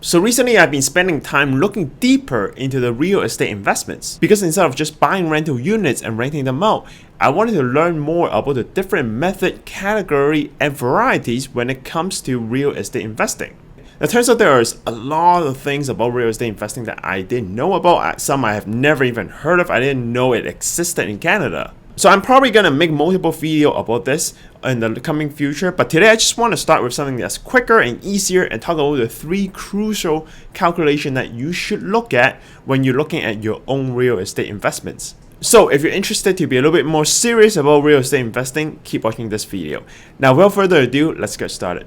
So recently I've been spending time looking deeper into the real estate investments because instead of just buying rental units and renting them out, I wanted to learn more about the different method, category, and varieties when it comes to real estate investing. Now, it turns out there's a lot of things about real estate investing that I didn't know about. Some I have never even heard of. I didn't know it existed in Canada. So I'm probably going to make multiple videos about this in the coming future, but today I just want to start with something that's quicker and easier and talk about the 3 crucial calculations that you should look at when you're looking at your own real estate investments. So if you're interested to be a little bit more serious about real estate investing, keep watching this video. Now without further ado, let's get started.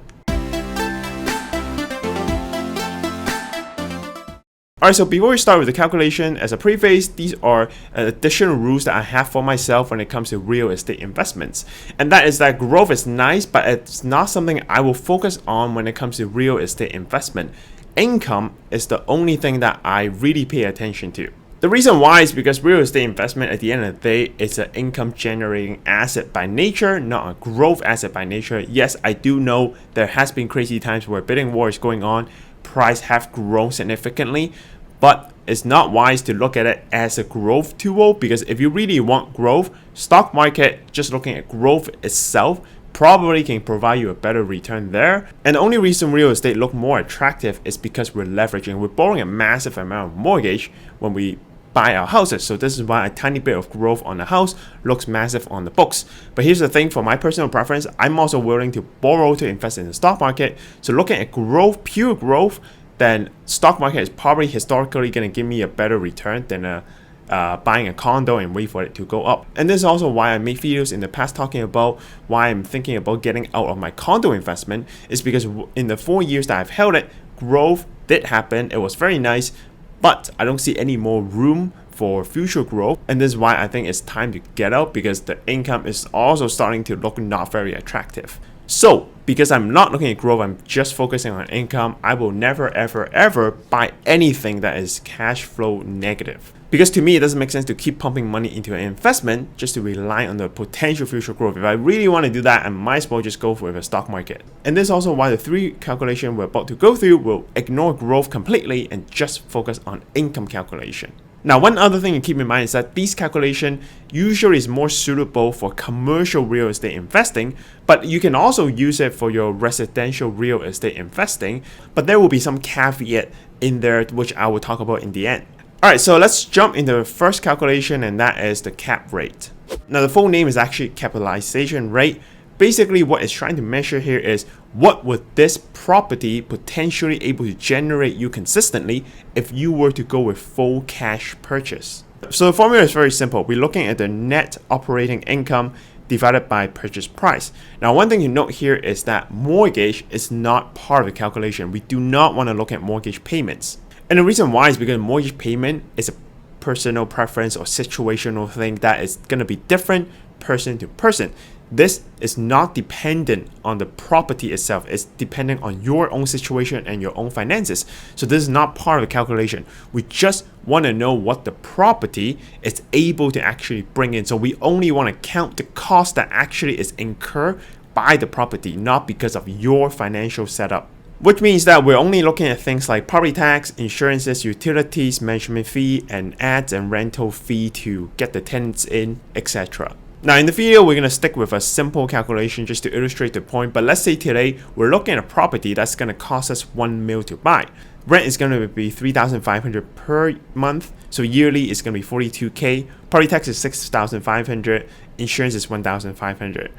Alright, so before we start with the calculation, as a preface, these are additional rules that I have for myself when it comes to real estate investments. And that is that growth is nice, but it's not something I will focus on when it comes to real estate investment. Income is the only thing that I really pay attention to. The reason why is because real estate investment at the end of the day is an income generating asset by nature, not a growth asset by nature. Yes, I do know there has been crazy times where bidding war is going on, price have grown significantly, but it's not wise to look at it as a growth tool, because if you really want growth, stock market, just looking at growth itself, probably can provide you a better return there. And the only reason real estate look more attractive is because we're leveraging, we're borrowing a massive amount of mortgage when we buy our houses. So this is why a tiny bit of growth on the house looks massive on the books. But here's the thing, for my personal preference, I'm also willing to borrow to invest in the stock market. So looking at growth, pure growth, then stock market is probably historically going to give me a better return than buying a condo and wait for it to go up. And this is also why I made videos in the past talking about why I'm thinking about getting out of my condo investment, is because in the 4 years that I've held it, growth did happen. It was very nice, but I don't see any more room for future growth. And this is why I think it's time to get out, because the income is also starting to look not very attractive. So because I'm not looking at growth, I'm just focusing on income, I will never ever buy anything that is cash flow negative. Because to me, it doesn't make sense to keep pumping money into an investment just to rely on the potential future growth. If I really want to do that, I might as well just go for a stock market. And this is also why the 3 calculations we're about to go through will ignore growth completely and just focus on income calculation. Now, one other thing to keep in mind is that these calculations usually is more suitable for commercial real estate investing, but you can also use it for your residential real estate investing. But there will be some caveat in there, which I will talk about in the end. Alright, so let's jump into the first calculation, and that is the cap rate. Now, the full name is actually capitalization rate. Basically, what it's trying to measure here is what would this property potentially able to generate you consistently if you were to go with full cash purchase. So the formula is very simple. We're looking at the net operating income divided by purchase price. Now, one thing to note here is that mortgage is not part of the calculation. We do not want to look at mortgage payments. And the reason why is because mortgage payment is a personal preference or situational thing that is going to be different person to person. This is not dependent on the property itself. It's dependent on your own situation and your own finances. So this is not part of the calculation. We just want to know what the property is able to actually bring in. So we only want to count the cost that actually is incurred by the property, not because of your financial setup. Which means that we're only looking at things like property tax, insurances, utilities, management fee, and ads and rental fee to get the tenants in, etc. Now in the video, we're going to stick with a simple calculation just to illustrate the point. But let's say today we're looking at a property that's going to cost us 1 mil to buy. Rent is going to be 3,500 per month. So yearly is going to be 42k. Property tax is 6,500. Insurance is 1,500.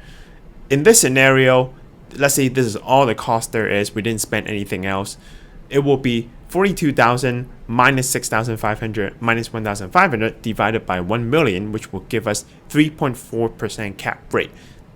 In this scenario, let's say this is all the cost there is. We didn't spend anything else. It will be 42,000 minus 6,500 minus 1,500 divided by 1 million, which will give us 3.4% cap rate.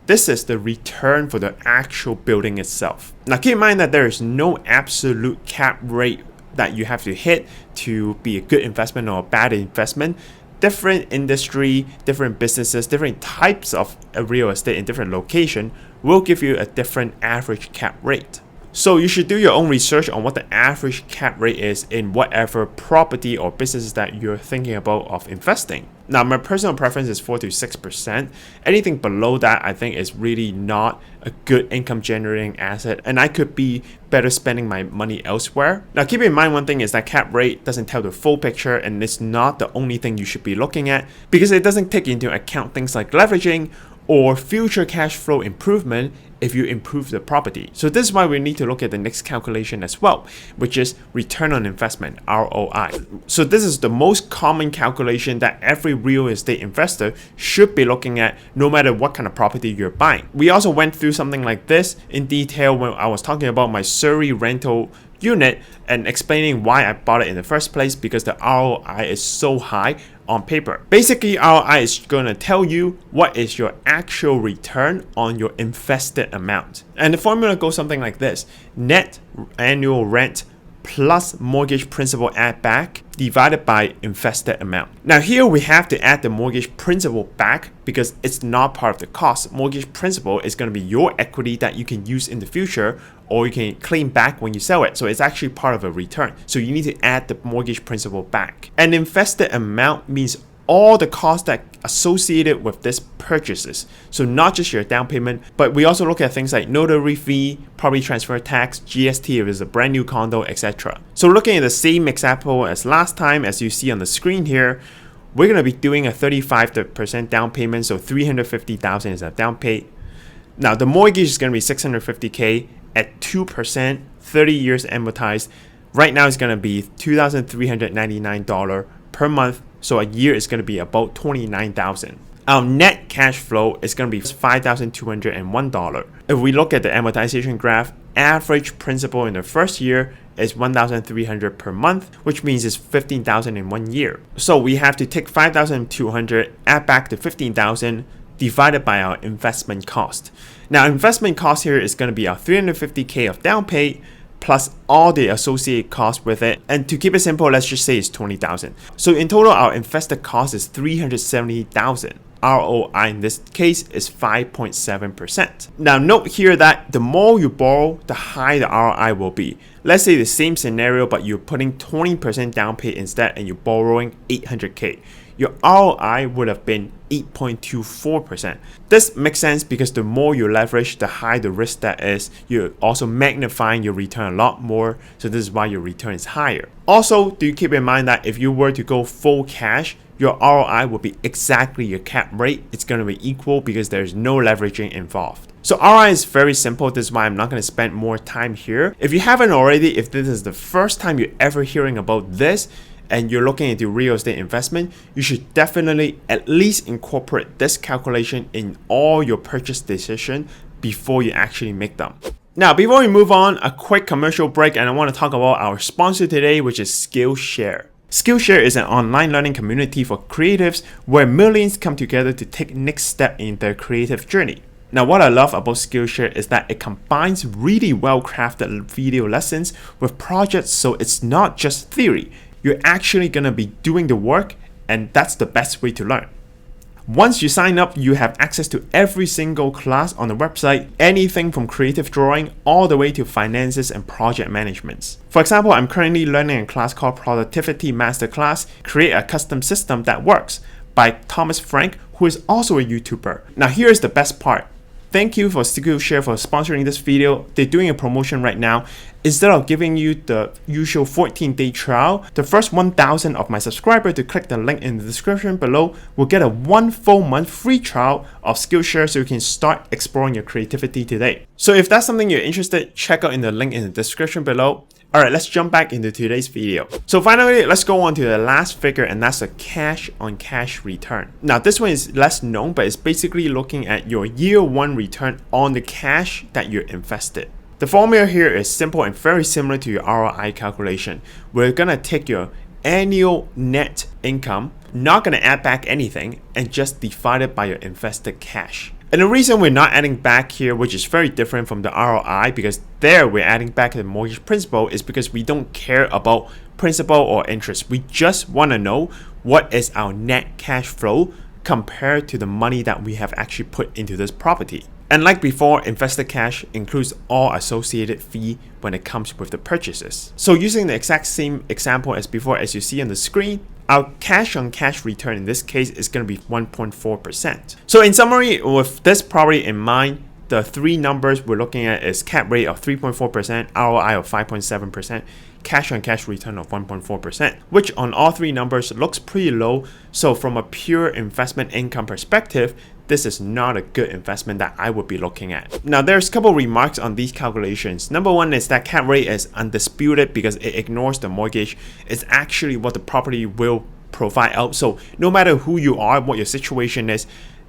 This is the return for the actual building itself. Now keep in mind that there is no absolute cap rate that you have to hit to be a good investment or a bad investment. Different industry, different businesses, different types of real estate in different location will give you a different average cap rate. So you should do your own research on what the average cap rate is in whatever property or business that you're thinking about of investing. Now, my personal preference is 4 to 6%. Anything below that, I think, is really not a good income generating asset, and I could be better spending my money elsewhere. Now, keep in mind one thing is that cap rate doesn't tell the full picture, and it's not the only thing you should be looking at because it doesn't take into account things like leveraging or future cash flow improvement if you improve the property. So this is why we need to look at the next calculation as well, which is return on investment, ROI. So this is the most common calculation that every real estate investor should be looking at no matter what kind of property you're buying. We also went through something like this in detail when I was talking about my Surrey rental unit and explaining why I bought it in the first place, because the ROI is so high on paper. Basically, ROI is going to tell you what is your actual return on your invested amount. And the formula goes something like this: net annual rent plus mortgage principal add back divided by invested amount. Now here we have to add the mortgage principal back because it's not part of the cost. Mortgage principal is going to be your equity that you can use in the future or you can claim back when you sell it. So it's actually part of a return. So you need to add the mortgage principal back. And invested amount means all the costs that associated with this purchases. So not just your down payment, but we also look at things like notary fee, property transfer tax, GST if it's a brand new condo, etc. So looking at the same example as last time, as you see on the screen here, we're going to be doing a 35% down payment. So $350,000 is a down pay. Now the mortgage is going to be $650K at 2%, 30 years amortized. Right now it's going to be $2,399 per month. So a year is going to be about $29,000. Our net cash flow is going to be $5,201. If we look at the amortization graph, average principal in the first year is $1,300 per month, which means it's $15,000 in 1 year. So we have to take $5,200, add back the $15,000, divided by our investment cost. Now investment cost here is going to be our $350K of down pay plus all the associated costs with it. And to keep it simple, let's just say it's $20,000. So in total, our invested cost is $370,000. ROI in this case is 5.7%. Now note here that the more you borrow, the higher the ROI will be. Let's say the same scenario, but you're putting 20% down pay instead and you're borrowing $800K. Your ROI would have been 8.24%. This makes sense because the more you leverage, the higher the risk that is. You're also magnifying your return a lot more, so this is why your return is higher. Also, do keep in mind that if you were to go full cash, your ROI will be exactly your cap rate. It's going to be equal because there's no leveraging involved. So ROI is very simple. This is why I'm not going to spend more time here. If you haven't already, if this is the first time you're ever hearing about this, and you're looking into real estate investment, you should definitely at least incorporate this calculation in all your purchase decision before you actually make them. Now, before we move on, a quick commercial break, and I want to talk about our sponsor today, which is Skillshare. Skillshare is an online learning community for creatives where millions come together to take next step in their creative journey. Now, what I love about Skillshare is that it combines really well-crafted video lessons with projects, so it's not just theory. You're actually going to be doing the work, and that's the best way to learn. Once you sign up, you have access to every single class on the website, anything from creative drawing all the way to finances and project management. For example, I'm currently learning a class called Productivity Masterclass, Create a Custom System That Works by Thomas Frank, who is also a YouTuber. Now here's the best part. Thank you for Skillshare for sponsoring this video. They're doing a promotion right now. Instead of giving you the usual 14-day trial, the first 1,000 of my subscribers to click the link in the description below will get a 1 full month free trial of Skillshare so you can start exploring your creativity today. So if that's something you're interested, check out in the link in the description below. Alright, let's jump back into today's video. So finally, let's go on to the last figure, and that's a cash on cash return. Now this one is less known, but it's basically looking at your year one return on the cash that you invested. The formula here is simple and very similar to your ROI calculation. We're gonna take your annual net income, not gonna add back anything, and just divide it by your invested cash. And the reason we're not adding back here, which is very different from the ROI, because there we're adding back the mortgage principal, is because we don't care about principal or interest. We just want to know what is our net cash flow compared to the money that we have actually put into this property. And like before, invested cash includes all associated fee when it comes with the purchases. So using the exact same example as before, as you see on the screen, our cash on cash return in this case is going to be 1.4%. So in summary, with this property in mind, the three numbers we're looking at is cap rate of 3.4%, ROI of 5.7%, cash on cash return of 1.4%, which on all three numbers looks pretty low. So from a pure investment income perspective, this is not a good investment that I would be looking at. Now, there's a couple remarks on these calculations. Number one is that cap rate is undisputed because it ignores the mortgage. It's actually what the property will provide out. So no matter who you are, what your situation is,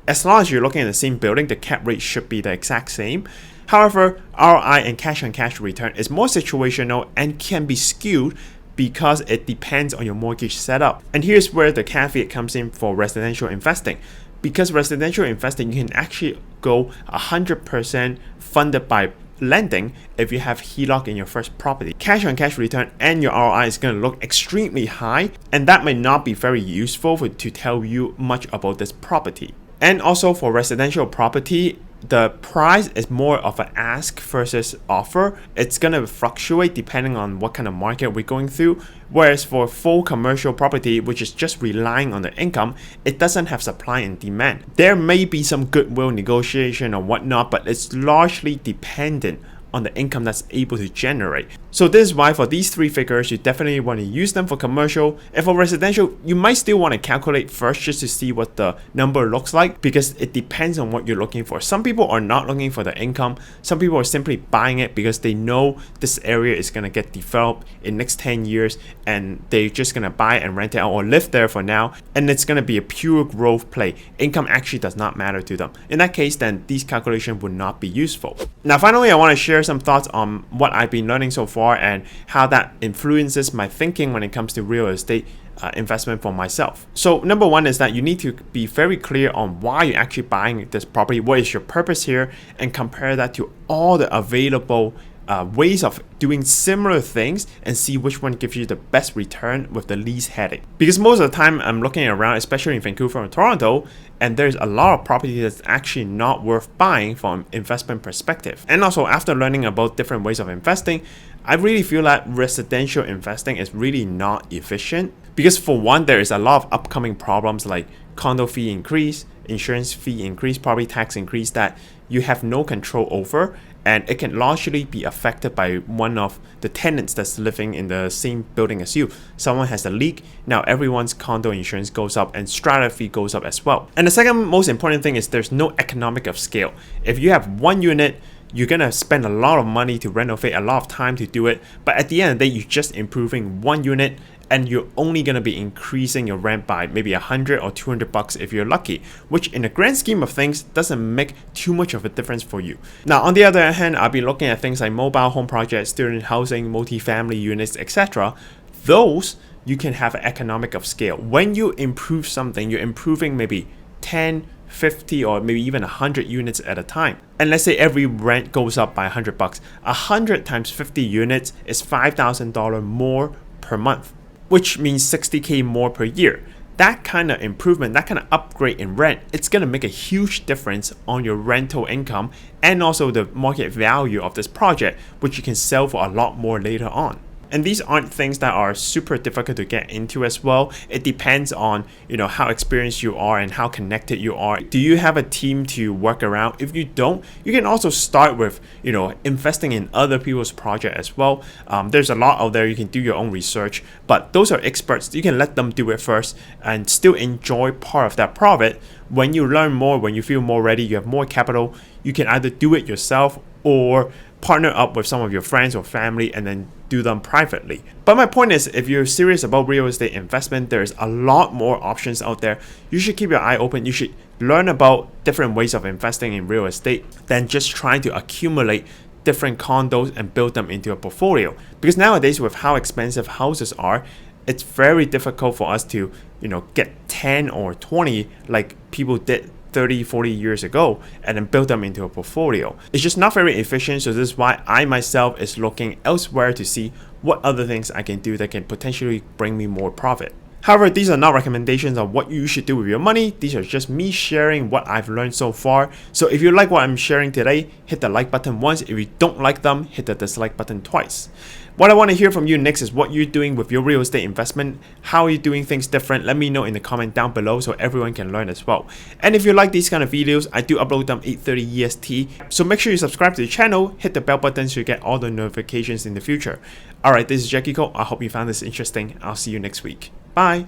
as long as you're looking at the same building, the cap rate should be the exact same. However, ROI and cash on cash return is more situational and can be skewed because it depends on your mortgage setup. And here's where the caveat comes in for residential investing. Because residential investing, you can actually go 100% funded by lending if you have HELOC in your first property. Cash on cash return and your ROI is going to look extremely high, and that may not be very useful to tell you much about this property. And also for residential property, the price is more of an ask versus offer. It's going to fluctuate depending on what kind of market we're going through. Whereas for full commercial property, which is just relying on the income, it doesn't have supply and demand. There may be some goodwill negotiation or whatnot, but it's largely dependent on the income that's able to generate. So this is why for these three figures, you definitely want to use them for commercial. And for residential, you might still want to calculate first just to see what the number looks like, because it depends on what you're looking for. Some people are not looking for the income. Some people are simply buying it because they know this area is going to get developed in next 10 years and they're just going to buy and rent it out or live there for now. And it's going to be a pure growth play. Income actually does not matter to them. In that case, then these calculations would not be useful. Now, finally, I want to share some thoughts on what I've been learning so far and how that influences my thinking when it comes to real estate investment for myself. So number one is that you need to be very clear on why you're actually buying this property. What is your purpose here? And compare that to all the available ways of doing similar things and see which one gives you the best return with the least headache. Because most of the time I'm looking around, especially in Vancouver and Toronto, and there's a lot of property that's actually not worth buying from an investment perspective. And also, after learning about different ways of investing, I really feel that residential investing is really not efficient. Because for one, there is a lot of upcoming problems like condo fee increase, insurance fee increase, property tax increase that you have no control over, and it can largely be affected by one of the tenants that's living in the same building as you. Someone has a leak, now everyone's condo insurance goes up and strata fee goes up as well. And the second most important thing is there's no economic of scale. If you have one unit, you're gonna spend a lot of money to renovate, a lot of time to do it, but at the end of the day, you're just improving one unit and you're only going to be increasing your rent by maybe $100 or $200 if you're lucky, which in the grand scheme of things doesn't make too much of a difference for you. Now, on the other hand, I've been looking at things like mobile home projects, student housing, multi-family units, etc. Those you can have an economic of scale. When you improve something, you're improving maybe 10, 50 or maybe even 100 units at a time. And let's say every rent goes up by $100. 100 times 50 units is $5,000 more per month, which means $60K more per year. That kind of improvement, that kind of upgrade in rent, it's going to make a huge difference on your rental income and also the market value of this project, which you can sell for a lot more later on. And these aren't things that are super difficult to get into as well. It depends on, how experienced you are and how connected you are. Do you have a team to work around? If you don't, you can also start with, investing in other people's project as well. There's a lot out there. You can do your own research, but those are experts. You can let them do it first and still enjoy part of that profit. When you learn more, when you feel more ready, you have more capital, you can either do it yourself or partner up with some of your friends or family and then do them privately. But my point is, if you're serious about real estate investment, there's a lot more options out there. You should keep your eye open. You should learn about different ways of investing in real estate than just trying to accumulate different condos and build them into a portfolio. Because nowadays, with how expensive houses are, it's very difficult for us to, get 10 or 20 like people did 30, 40 years ago and then build them into a portfolio. It's just not very efficient. So this is why I myself is looking elsewhere to see what other things I can do that can potentially bring me more profit. However, these are not recommendations on what you should do with your money. These are just me sharing what I've learned so far. So if you like what I'm sharing today, hit the like button once. If you don't like them, hit the dislike button twice. What I want to hear from you next is what you're doing with your real estate investment. How are you doing things different? Let me know in the comment down below so everyone can learn as well. And if you like these kind of videos, I do upload them 8:30 EST. So make sure you subscribe to the channel, hit the bell button so you get all the notifications in the future. Alright, this is Jacky. I hope you found this interesting. I'll see you next week. Bye.